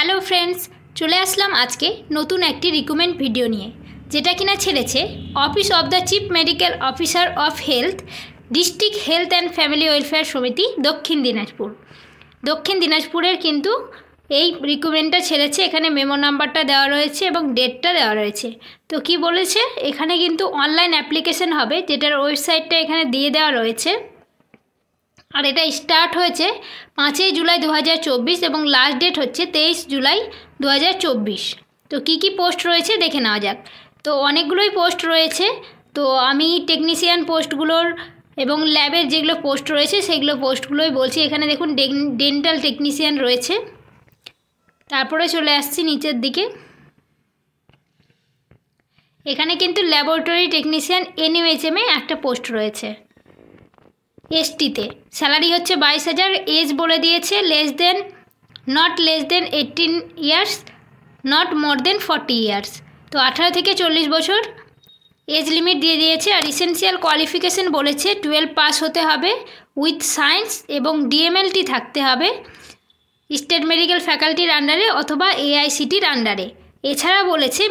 Hello friends, চলে আসলাম আজকে নতুন একটি রিকমেন্ড ভিডিও নিয়ে, যেটা কিনা ছেড়েছে office of the chief medical officer of health, district health and family welfare সমিতি, দক্ষিণ দিনাজপুরের কিন্তু এই রিকমেন্ডটা ছেড়েছে। এখানে মেমো নাম্বারটা দেওয়া রয়েছে এবং ডেটটা দেওয়া রয়েছে। তো কি বলেছে, এখানে কিন্তু অনলাইন অ্যাপ্লিকেশন হবে, যেটার ওয়েবসাইটটা এখানে দিয়ে দেওয়া রয়েছে। আর এটা স্টার্ট হয়েছে 5 জুলাই 2024 এবং লাস্ট ডেট হচ্ছে 23 জুলাই 2024। তো কি পোস্ট রয়েছে দেখে নেওয়া যাক। তো অনেকগুলোই পোস্ট রয়েছে, তো আমি টেকনিশিয়ান পোস্টগুলোর এবং ল্যাবের যেগুলো পোস্ট রয়েছে সেগুলো পোস্টগুলোই বলছি। এখানে দেখুন ডেন্টাল টেকনিশিয়ান রয়েছে। তারপরে চলে আসছি নিচের দিকে, এখানে কিন্তু ল্যাবরেটরি টেকনিশিয়ান NUHM-এ একটা পোস্ট রয়েছে। ST-তে স্যালারি হচ্ছে 22,000। এজ বলে দিয়েছে not less than 18 years, not more than 40 years. তো 18 থেকে 40 বছর এজ লিমিট দিয়ে দিয়েছে। আর ইসেনশিয়াল কোয়ালিফিকেশন বলেছে 12 পাস হতে হবে উইথ সায়েন্স এবং DMLT থাকতে হবে স্টেট মেডিকেল ফ্যাকাল্টির আন্ডারে অথবা AICTর আন্ডারে। এছাড়া বলেছে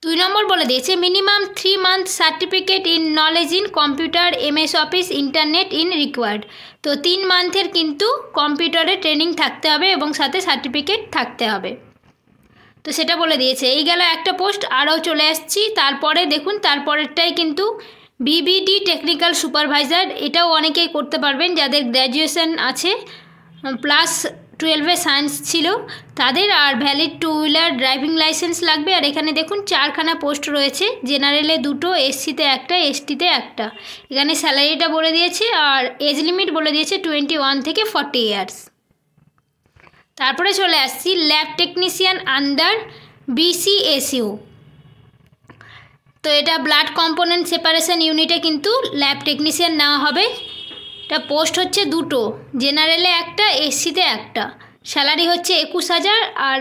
2 নম্বর বলে দিয়েছে minimum 3 month certificate in knowledge in computer MS office internet in required. তো 3 মান্থের কিন্তু কম্পিউটারে ট্রেনিং থাকতে হবে এবং সাথে সার্টিফিকেট থাকতে হবে। তো সেটা বলে দিয়েছে। এই গেল একটা পোস্ট। আরও চলে আসছি তারপরে, দেখুন তারপরেরটাই কিন্তু BBD টেকনিক্যাল সুপারভাইজার। এটাও অনেকেই করতে পারবেন যাদের গ্র্যাজুয়েশন আছে প্লাস 12-এ সায়েন্স ছিল তাদের, আর ভ্যালিড 2 হুইলার ড্রাইভিং লাইসেন্স লাগবে। আর এখানে দেখুন 4খানা পোস্ট রয়েছে, জেনারেলে 2টো, SC-তে 1টা, ST-তে 1টা। এখানে স্যালারিটা বলে দিয়েছে আর এজ লিমিট বলে দিয়েছে 21 থেকে 40 ইয়ার্স। তারপরে চলে আসছি ল্যাব টেকনিশিয়ান আন্ডার BCSU। তো এটা ব্লাড কম্পোনেন্ট সেপারেশন ইউনিটে কিন্তু ল্যাব টেকনিশিয়ান নেওয়া হবে। এটা পোস্ট হচ্ছে 2টো, জেনারেলে 1টা, SC-তে 1টা। স্যালারি হচ্ছে 21,000। আর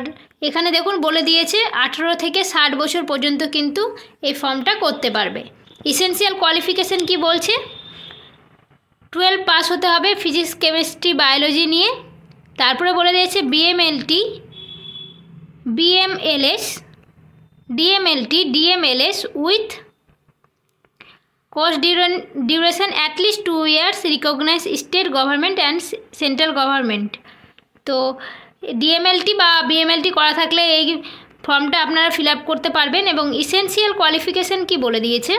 এখানে দেখুন বলে দিয়েছে 18 থেকে 60 বছর পর্যন্ত কিন্তু এই ফর্মটা করতে পারবে। ইসেনশিয়াল কোয়ালিফিকেশন কি বলছে, 12 পাস হতে হবে ফিজিক্স কেমিস্ট্রি বায়োলজি নিয়ে। তারপরে বলে দিয়েছে BMLT, BMLS, DMLT, DMLS with course duration at least 2 years, recognise state government and central government. তো DMLT বা BMLT করা থাকলে এই ফর্মটা আপনারা ফিল আপ করতে পারবেন। এবং ইসেনশিয়াল কোয়ালিফিকেশান কি বলে দিয়েছে,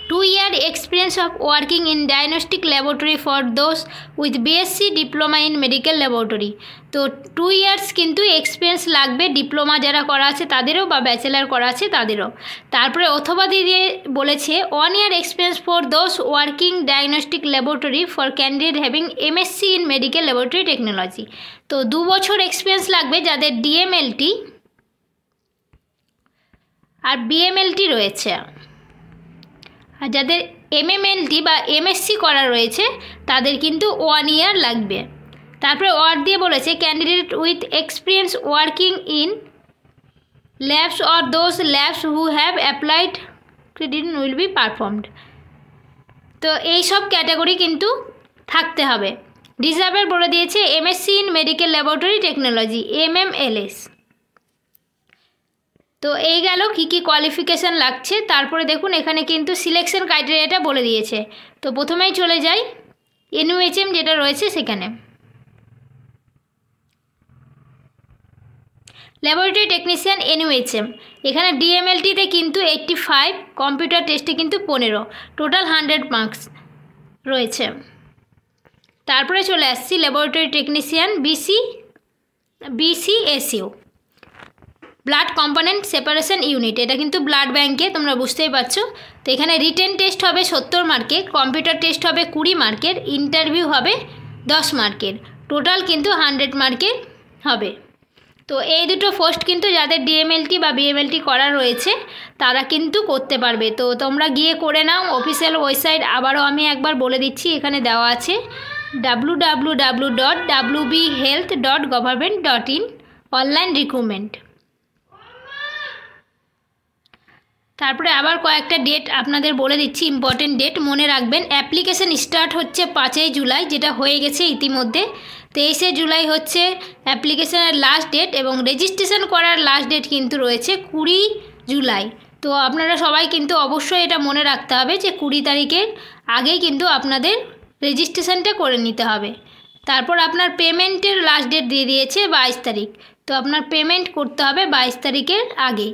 2 year experience of working in diagnostic laboratory for those with BSc diploma in medical laboratory. তো 2 ইয়ার্স কিন্তু এক্সপিরিয়েন্স লাগবে, ডিপ্লোমা যারা করা আছে তাদেরও বা ব্যাচেলার করা আছে তাদেরও। তারপরে অথবা দিয়ে বলেছে 1 year experience for those working diagnostic laboratory for candidate having MSc in medical laboratory technology. তো 2 বছর এক্সপিরিয়েন্স লাগবে যাদের DMLT আর BMLT রয়েছে। আর যাদের MMLT বা MSc করা রয়েছে তাদের কিন্তু 1 ইয়ার লাগবে। তারপরে ওয়ার্ড দিয়ে বলেছে candidate with experience working in labs or those labs who have applied credit will be performed. তো এই সব ক্যাটাগরি কিন্তু থাকতে হবে। রিজার্ভের বলে দিয়েছে MSc in medical laboratory technology MMLS। তো এই গেল কি কোয়ালিফিকেশান লাগছে। তারপরে দেখুন এখানে কিন্তু সিলেকশন ক্রাইটেরিয়াটা বলে দিয়েছে। তো প্রথমেই চলে যাই NUHM যেটা রয়েছে সেখানে। ল্যাবরেটরি টেকনিশিয়ান NUHM, এখানে DMLT-তে কিন্তু 85, কম্পিউটার টেস্টে কিন্তু 15, টোটাল 100 মার্কস রয়েছে। তারপরে চলে আসছি laboratory technician BCSU, blood component separation unit. এটা কিন্তু ব্লাড ব্যাঙ্কে, তোমরা বুঝতেই পারছো। তো এখানে রিটেন টেস্ট হবে 70 মার্কের, কম্পিউটার টেস্ট হবে 20 মার্কের, ইন্টারভিউ হবে 10 মার্কের, টোটাল কিন্তু 100 মার্কের হবে। তো এই দুটো পোস্ট কিন্তু যাদের DMLT বা BMLT করা রয়েছে তারা কিন্তু করতে পারবে। তো তোমরা গিয়ে করে নাও। অফিসিয়াল ওয়েবসাইট আবারও আমি একবার বলে দিচ্ছি, এখানে দেওয়া আছে www.wbhealth.government.in অনলাইন রিক্রুটমেন্ট। তারপরে আবার কয়েকটা ডেট আপনাদের বলে দিচ্ছি, ইম্পর্টেন্ট ডেট মনে রাখবেন। অ্যাপ্লিকেশন স্টার্ট হচ্ছে 5 জুলাই, যেটা হয়ে গেছে ইতিমধ্যে। 23শে জুলাই হচ্ছে অ্যাপ্লিকেশনের লাস্ট ডেট এবং রেজিস্ট্রেশন করার লাস্ট ডেট কিন্তু রয়েছে 20 জুলাই। তো আপনারা সবাই কিন্তু অবশ্যই এটা মনে রাখতে হবে যে 20 তারিখের আগেই কিন্তু আপনাদের রেজিস্ট্রেশনটা করে নিতে হবে। তারপর আপনার পেমেন্টের লাস্ট ডেট দিয়ে দিয়েছে 22 তারিখ। তো আপনার পেমেন্ট করতে হবে 22 তারিখের আগে।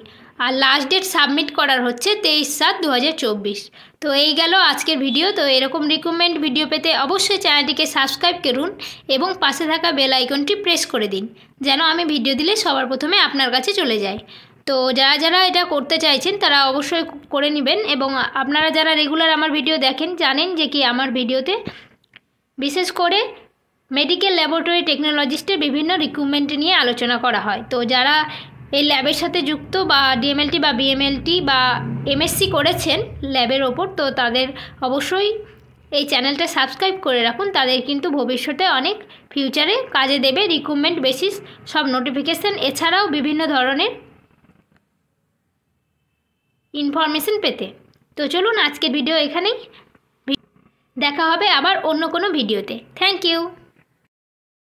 আর লাস্ট ডেট সাবমিট করার হচ্ছে 23/7/2024। তো এই গেল আজকের ভিডিও। তো এরকম রিকমেন্ড ভিডিও পেতে অবশ্যই চ্যানেলটিকে সাবস্ক্রাইব করুন এবং পাশে থাকা বেল আইকনটি প্রেস করে দিন, যেন আমি ভিডিও দিলে সবার প্রথমে আপনার কাছে চলে যায়। তো যারা যারা এটা করতে চাইছেন তারা অবশ্যই করে নেবেন। এবং আপনারা যারা রেগুলার আমার ভিডিও দেখেন জানেন যে কি আমার ভিডিওতে বিশেষ করে মেডিকেল ল্যাবরেটরি টেকনোলজিস্টের বিভিন্ন রিক্রুটমেন্ট নিয়ে আলোচনা করা হয়। তো যারা এই ল্যাবের সাথে যুক্ত বা ডিএমএলটি বা বিএমএলটি বা এমএসসি করেছেন ল্যাবের ওপর, তো তাদের অবশ্যই এই চ্যানেলটা সাবস্ক্রাইব করে রাখুন। তাদের কিন্তু ভবিষ্যতে অনেক ফিউচারে কাজে দেবে রিক্রুটমেন্ট বেসিস সব নোটিফিকেশান, এছাড়াও বিভিন্ন ধরনের ইনফরমেশন পেতে। তো চলুন আজকের ভিডিও এখানেই, দেখা হবে আবার অন্য কোনো ভিডিওতে। Thank you.